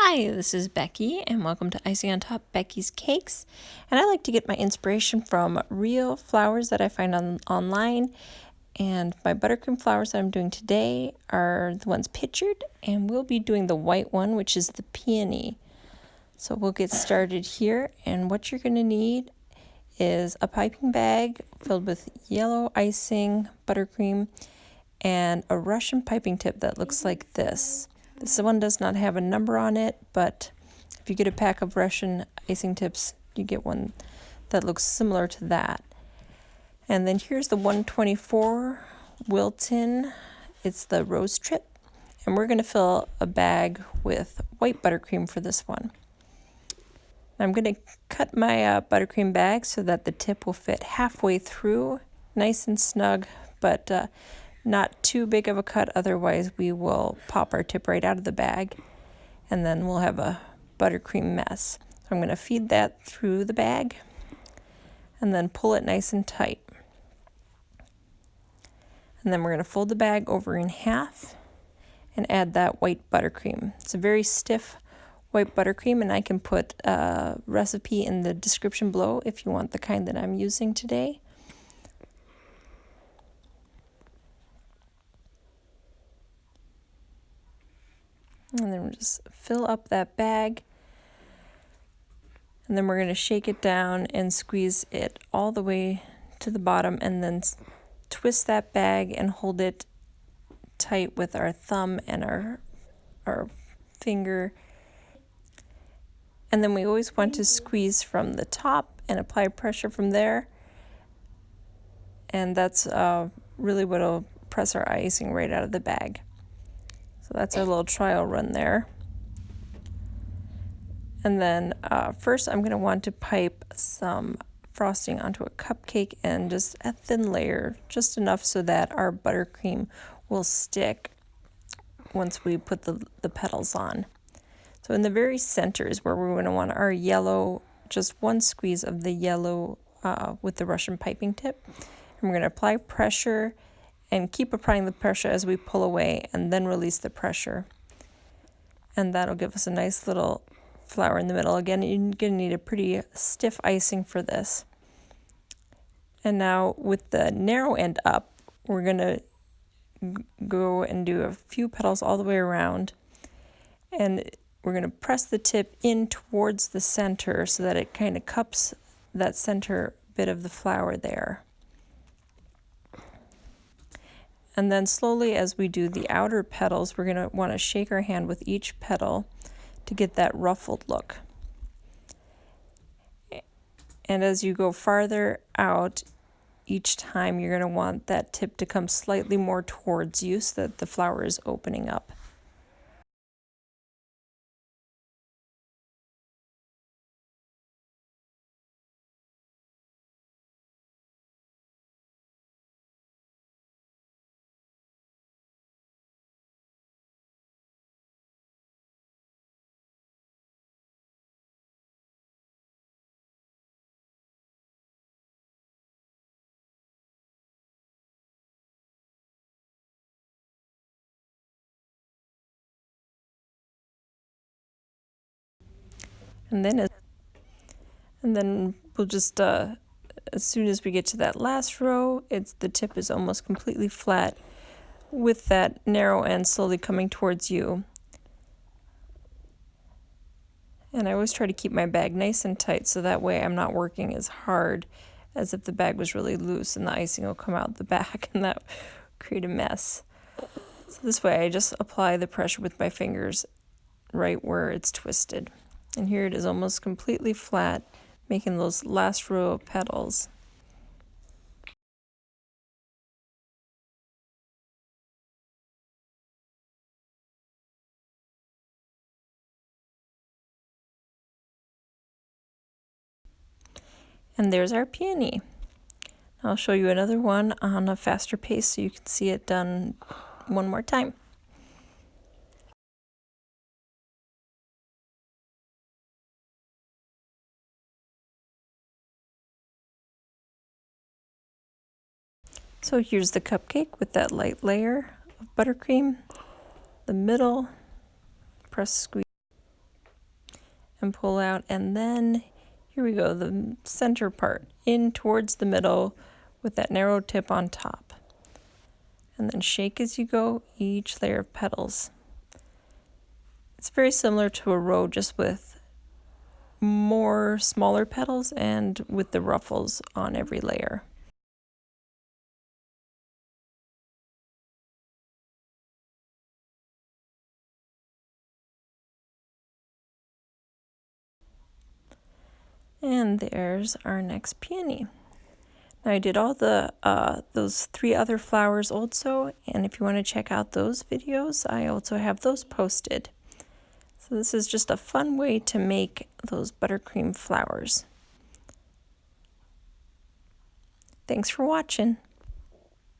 Hi, this is Becky, and welcome to Icing on Top Becky's Cakes. And I like to get my inspiration from real flowers that I find online. And my buttercream flowers that I'm doing today are the ones pictured, and we'll be doing the white one, which is the peony. So we'll get started here, and what you're going to need is a piping bag filled with yellow icing, buttercream, and a Russian piping tip that looks like this. This one does not have a number on it, but if you get a pack of Russian icing tips, you get one that looks similar to that. And then here's the 124 Wilton. It's the rose trip. And we're going to fill a bag with white buttercream for this one. I'm going to cut my buttercream bag so that the tip will fit halfway through, nice and snug, but not too big of a cut, otherwise we will pop our tip right out of the bag and then we'll have a buttercream mess. So I'm going to feed that through the bag and then pull it nice and tight. And then we're going to fold the bag over in half and add that white buttercream. It's a very stiff white buttercream, and I can put a recipe in the description below if you want the kind that I'm using today. And then we'll just fill up that bag. And then we're going to shake it down and squeeze it all the way to the bottom, and then twist that bag and hold it tight with our thumb and our finger. And then we always want to squeeze from the top and apply pressure from there. And that's really what will press our icing right out of the bag. So that's our little trial run there. And then first I'm going to want to pipe some frosting onto a cupcake, and just a thin layer, just enough so that our buttercream will stick once we put the petals on. So in the very center is where we're going to want our yellow, just one squeeze of the yellow with the Russian piping tip. And we're going to apply pressure and keep applying the pressure as we pull away, and then release the pressure. And that'll give us a nice little flower in the middle. Again, you're going to need a pretty stiff icing for this. And now with the narrow end up, we're going to go and do a few petals all the way around. And we're going to press the tip in towards the center so that it kind of cups that center bit of the flower there. And then slowly, as we do the outer petals, we're going to want to shake our hand with each petal to get that ruffled look. And as you go farther out, each time you're going to want that tip to come slightly more towards you so that the flower is opening up. And then we'll just as soon as we get to that last row, the tip is almost completely flat with that narrow end slowly coming towards you. And I always try to keep my bag nice and tight so that way I'm not working as hard as if the bag was really loose and the icing will come out the back, and that create a mess. So this way I just apply the pressure with my fingers right where it's twisted. And here it is almost completely flat, making those last row of petals. And there's our peony. I'll show you another one on a faster pace so you can see it done one more time. So here's the cupcake with that light layer of buttercream, the middle, press squeeze, and pull out, and then here we go, the center part in towards the middle with that narrow tip on top. And then shake as you go each layer of petals. It's very similar to a rose, just with more smaller petals and with the ruffles on every layer. And there's our next peony. Now I did all the those 3 other flowers also, and if you want to check out those videos, I also have those posted. So this is just a fun way to make those buttercream flowers. Thanks for watching.